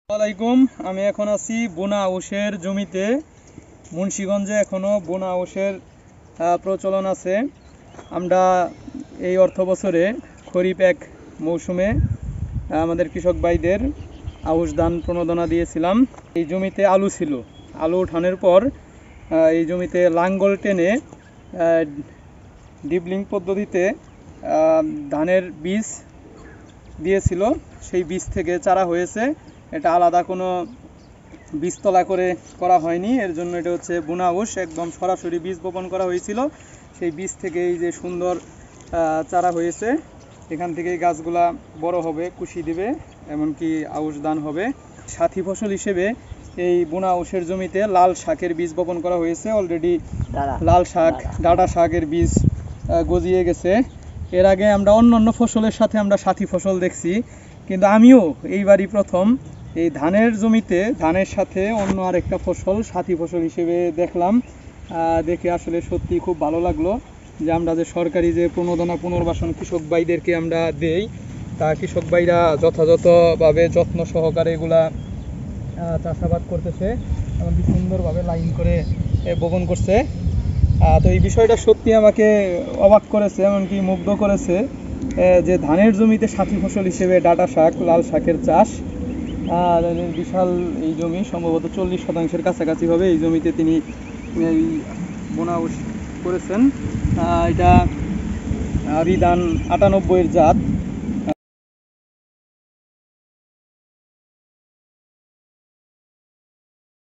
আসসালামাইকুম। আমি এখন আছি বোনা আউশের জমিতে। মুন্সিগঞ্জে এখনো বোনা আউশের প্রচলন আছে। আমরা এই অর্থ বছরে খরিফ এক মৌসুমে আমাদের কৃষক ভাইদের আউশ ধান প্রণোদনা দিয়েছিলাম। এই জমিতে আলু ছিল। আলু উঠানোর পর এই জমিতে লাঙ্গল টেনে ডিপলিং পদ্ধতিতে ধানের বীজ দিয়েছিল। সেই বীজ থেকে চারা হয়েছে। এটা আলাদা কোনো বীজতলা করে করা হয়নি। এর জন্য এটা হচ্ছে বোনা আউশ, একদম সরাসরি বীজ বপন করা হয়েছিল। সেই বীজ থেকে এই যে সুন্দর চারা হয়েছে, এখান থেকেই গাছগুলা বড় হবে, কুশি দিবে, এমনকি আউশ ধান হবে। সাথী ফসল হিসেবে এই বোনা আউশের জমিতে লাল শাকের বীজ বপন করা হয়েছে। অলরেডি লাল শাক, ডাঁটা শাকের বীজ গজিয়ে গেছে। এর আগে আমরা অন্যান্য ফসলের সাথে আমরা সাথী ফসল দেখছি, কিন্তু আমিও এইবারই প্রথম এই ধানের জমিতে ধানের সাথে অন্য আরেকটা ফসল সাথী ফসল হিসেবে দেখলাম। দেখে আসলে সত্যি খুব ভালো লাগলো যে আমরা যে সরকারি যে প্রণোদনা পুনর্বাসন কৃষক ভাইদেরকে আমরা দেই, তা কৃষক ভাইরা যথাযথভাবে যত্ন সহকারে এগুলা চাষাবাদ করতেছে, এমনকি সুন্দরভাবে লাইন করে বপন করছে। তো এই বিষয়টা সত্যি আমাকে অবাক করেছে, এমনকি মুগ্ধ করেছে যে ধানের জমিতে সাথী ফসল হিসেবে ডাঁটা শাক, লাল শাকের চাষ। বিশাল এই জমি, সম্ভবত 40% কাছাকাছি হবে। এই জমিতে তিনি এই বোনা আউশ করেছেন। এটা বিধান 98-এর জাত।